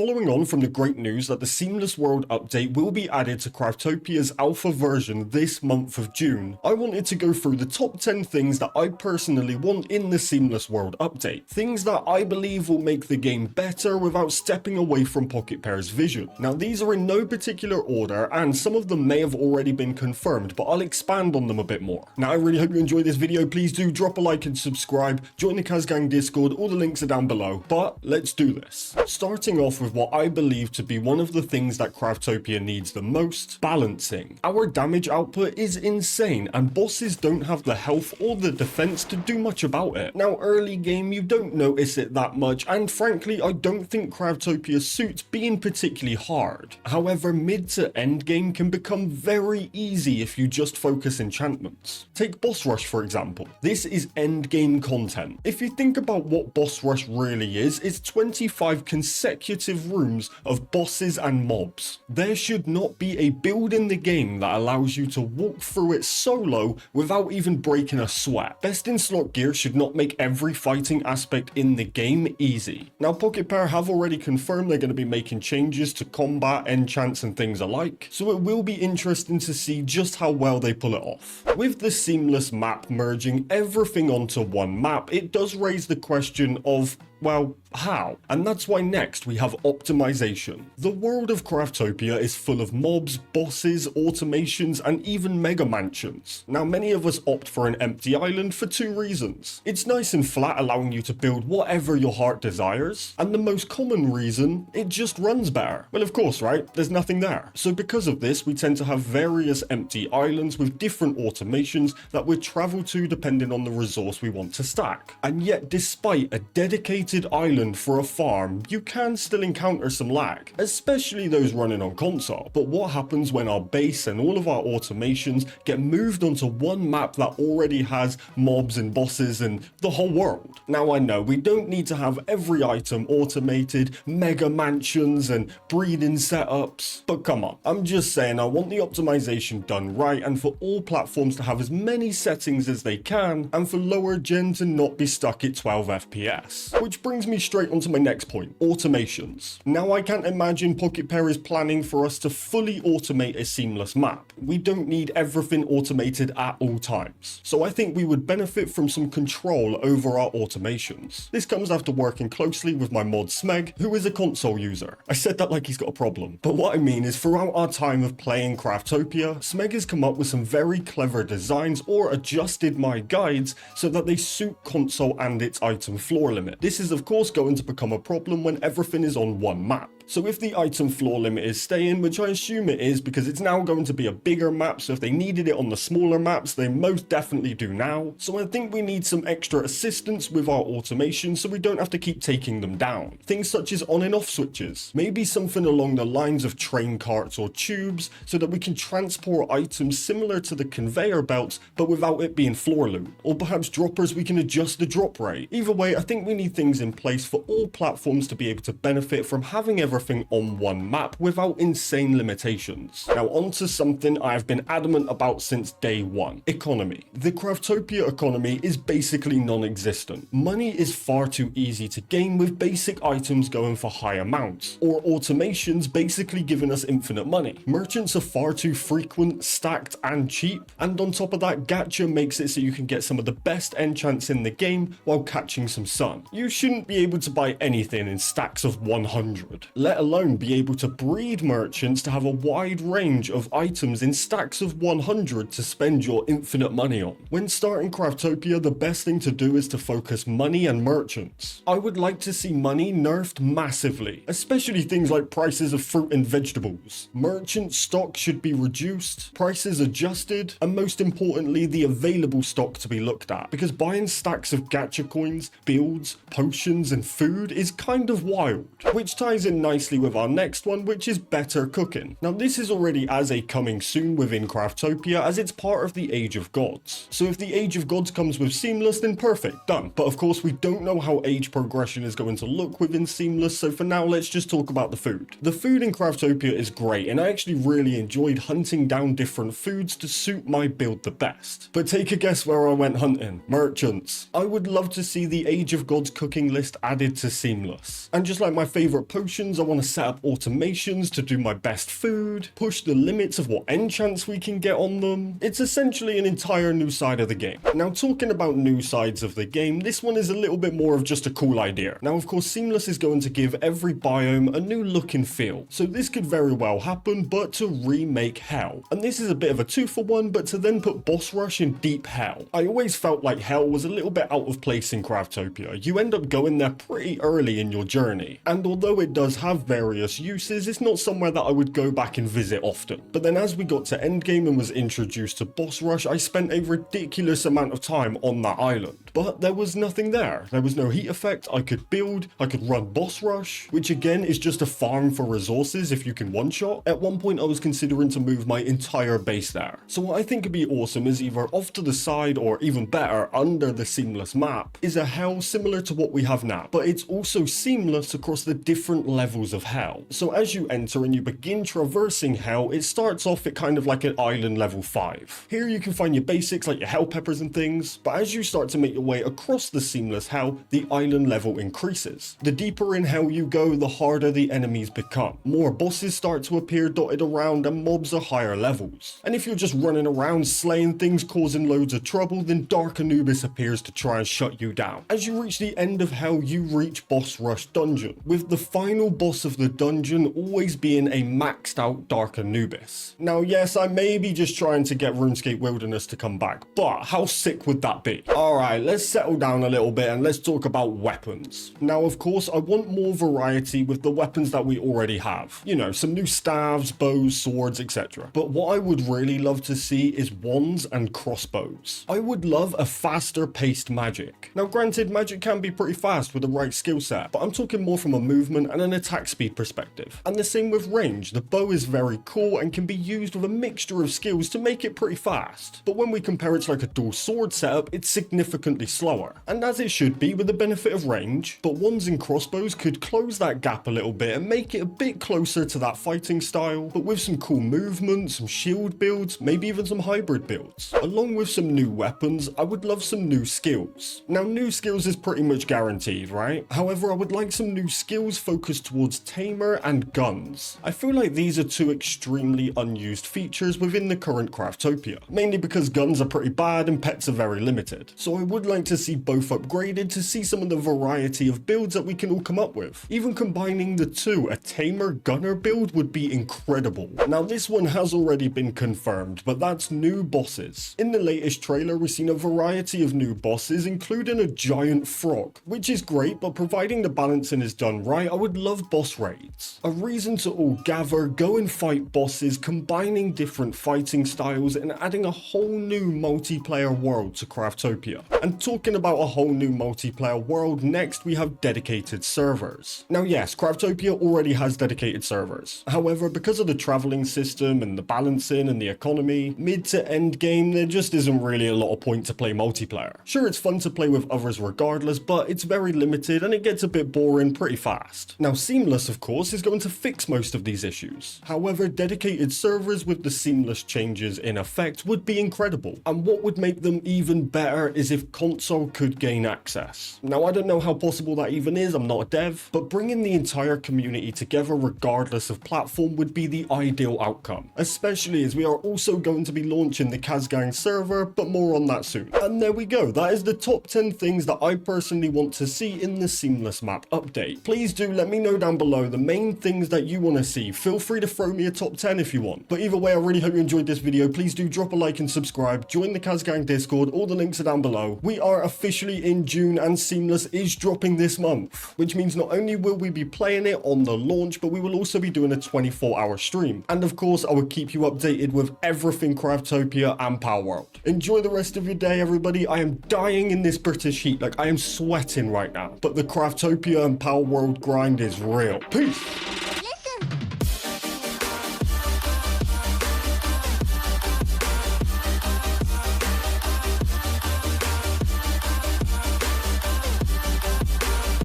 following on from the great news that the Seamless World update will be added to Craftopia's alpha version this month of June, I wanted to go through the top 10 things that I personally want in the Seamless World update. Things that I believe will make the game better without stepping away from Pocket Pair's vision. Now these are in no particular order, and some of them may have already been confirmed, but I'll expand on them a bit more. Now I really hope you enjoyed this video. Please do drop a like and subscribe, join the Caztecx Discord, all the links are down below. But let's do this. Starting off with what I believe to be one of the things that Craftopia needs the most: balancing. Our damage output is insane, and bosses don't have the health or the defense to do much about it. Now early game you don't notice it that much, and frankly I don't think Craftopia suits being particularly hard. However, mid to end game can become very easy if you just focus enchantments. Take boss rush for example. This is end game content. If you think about what boss rush really is, it's 25 consecutive rooms of bosses and mobs. There should not be a build in the game that allows you to walk through it solo without even breaking a sweat. Best in slot gear should not make every fighting aspect in the game easy. Now Pocket Pair have already confirmed they're going to be making changes to combat, enchants and things alike, so it will be interesting to see just how well they pull it off. With the Seamless Map merging everything onto one map, it does raise the question of, well, how? And that's why next we have optimization. The world of Craftopia is full of mobs, bosses, automations, and even mega mansions. Now many of us opt for an empty island for two reasons. It's nice and flat, allowing you to build whatever your heart desires, and the most common reason, it just runs better. Well of course, right? There's nothing there. So because of this, we tend to have various empty islands with different automations that we travel to depending on the resource we want to stack. And yet despite a dedicated island for a farm, you can still encounter some lag, especially those running on console. But what happens when our base and all of our automations get moved onto one map that already has mobs and bosses and the whole world? Now I know we don't need to have every item automated, mega mansions and breeding setups, but come on, I'm just saying I want the optimization done right, and for all platforms to have as many settings as they can, and for lower gen to not be stuck at 12 FPS. Which brings me straight onto my next point: automations. Now I can't imagine Pocket Pair is planning for us to fully automate a seamless map. We don't need everything automated at all times, so I think we would benefit from some control over our automations. This comes after working closely with my mod Smeg, who is a console user. I said that like he's got a problem, but what I mean is throughout our time of playing Craftopia, Smeg has come up with some very clever designs or adjusted my guides so that they suit console and its item floor limit. This is of course going to become a problem when everything is on one map. So if the item floor limit is staying, which I assume it is because it's now going to be a bigger map, so if they needed it on the smaller maps, they most definitely do now. So I think we need some extra assistance with our automation so we don't have to keep taking them down. Things such as on and off switches. Maybe something along the lines of train carts or tubes so that we can transport items similar to the conveyor belts but without it being floor loot. Or perhaps droppers we can adjust the drop rate. Either way, I think we need things in place for all platforms to be able to benefit from having everything on one map without insane limitations. Now onto something I've been adamant about since day one: economy. The Craftopia economy is basically non-existent. Money is far too easy to gain with basic items going for high amounts, or automations basically giving us infinite money. Merchants are far too frequent, stacked and cheap, and on top of that, gacha makes it so you can get some of the best enchants in the game while catching some sun. You shouldn't be able to buy anything in stacks of 100. Let alone be able to breed merchants to have a wide range of items in stacks of 100 to spend your infinite money on. When starting Craftopia, the best thing to do is to focus money and merchants. I would like to see money nerfed massively, especially things like prices of fruit and vegetables. Merchant stock should be reduced, prices adjusted, and most importantly the available stock to be looked at, because buying stacks of gacha coins, builds, potions and food is kind of wild, which ties in nicely with our next one, which is better cooking. Now this is already as a coming soon within Craftopia, as it's part of the Age of Gods. So if the Age of Gods comes with Seamless, then perfect, done. But of course we don't know how age progression is going to look within Seamless, so for now let's just talk about the food. The food in Craftopia is great, and I actually really enjoyed hunting down different foods to suit my build the best. But take a guess where I went hunting. Merchants. I would love to see the Age of Gods cooking list added to Seamless. And just like my favorite potions, I want to set up automations to do my best food, push the limits of what enchants we can get on them. It's essentially an entire new side of the game. Now, talking about new sides of the game, this one is a little bit more of just a cool idea. Now, of course, Seamless is going to give every biome a new look and feel. So this could very well happen, but to remake Hell. And this is a bit of a 2-for-1, but to then put Boss Rush in Deep Hell. I always felt like Hell was a little bit out of place in Craftopia. You end up going there pretty early in your journey. And although it does have various uses, it's not somewhere that I would go back and visit often. But then as we got to endgame and was introduced to Boss Rush, I spent a ridiculous amount of time on that island. But there was nothing there. There was no heat effect. I could build, I could run Boss Rush, which again is just a farm for resources if you can one-shot. At one point I was considering to move my entire base there. So what I think would be awesome is either off to the side or even better under the Seamless map is a Hell similar to what we have now, but it's also seamless across the different levels of Hell. So as you enter and you begin traversing Hell, it starts off at kind of like an island level 5. Here you can find your basics like your Hell peppers and things, but as you start to make your way across the Seamless Hell, the island level increases. The deeper in Hell you go, the harder the enemies become. More bosses start to appear dotted around and mobs are higher levels. And if you're just running around slaying things causing loads of trouble, then Dark Anubis appears to try and shut you down. As you reach the end of Hell, you reach Boss Rush Dungeon, with the final boss of the dungeon always being a maxed out Dark Anubis. Now yes, I may be just trying to get RuneScape Wilderness to come back, but how sick would that be? Alright, let's settle down a little bit and let's talk about weapons. Now of course I want more variety with the weapons that we already have. You know, some new staves, bows, swords, etc. But what I would really love to see is wands and crossbows. I would love a faster paced magic. Now granted, magic can be pretty fast with the right skill set, but I'm talking more from a movement and an attack speed perspective. And the same with range. The bow is very cool and can be used with a mixture of skills to make it pretty fast. But when we compare it to like a dual sword setup, it's significantly slower. And as it should be with the benefit of range, but wands and crossbows could close that gap a little bit and make it a bit closer to that fighting style, but with some cool movement, some shield builds, maybe even some hybrid builds. Along with some new weapons, I would love some new skills. Now new skills is pretty much guaranteed, right? However, I would like some new skills focused towards Tamer and guns. I feel like these are two extremely unused features within the current Craftopia, mainly because guns are pretty bad and pets are very limited. So I would like to see both upgraded to see some of the variety of builds that we can all come up with. Even combining the two, a Tamer Gunner build would be incredible. Now this one has already been confirmed, but that's new bosses. In the latest trailer we've seen a variety of new bosses, including a giant frog, which is great, but providing the balancing is done right, I would love boss raids. A reason to all gather, go and fight bosses, combining different fighting styles and adding a whole new multiplayer world to Craftopia. And talking about a whole new multiplayer world, next we have dedicated servers. Now yes, Craftopia already has dedicated servers. However, because of the traveling system and the balancing and the economy, mid to end game there just isn't really a lot of point to play multiplayer. Sure, it's fun to play with others regardless, but it's very limited and it gets a bit boring pretty fast. Now Seamless of course is going to fix most of these issues. However, dedicated servers with the Seamless changes in effect would be incredible, and what would make them even better is if console could gain access. Now I don't know how possible that even is, I'm not a dev, but bringing the entire community together regardless of platform would be the ideal outcome, especially as we are also going to be launching the Caztecx server, but more on that soon. And there we go, that is the top 10 things that I personally want to see in the Seamless Map update. Please do let me know down below the main things that you want to see. Feel free to throw me a top 10 if you want. But either way, I really hope you enjoyed this video. Please do drop a like and subscribe, join the Caztecx Discord, all the links are down below. We are officially in June and Seamless is dropping this month, which means not only will we be playing it on the launch, but we will also be doing a 24-hour stream. And of course, I will keep you updated with everything Craftopia and Power World. Enjoy the rest of your day, everybody. I am dying in this British heat, like I am sweating right now. But the Craftopia and Power World grind is real. Peace!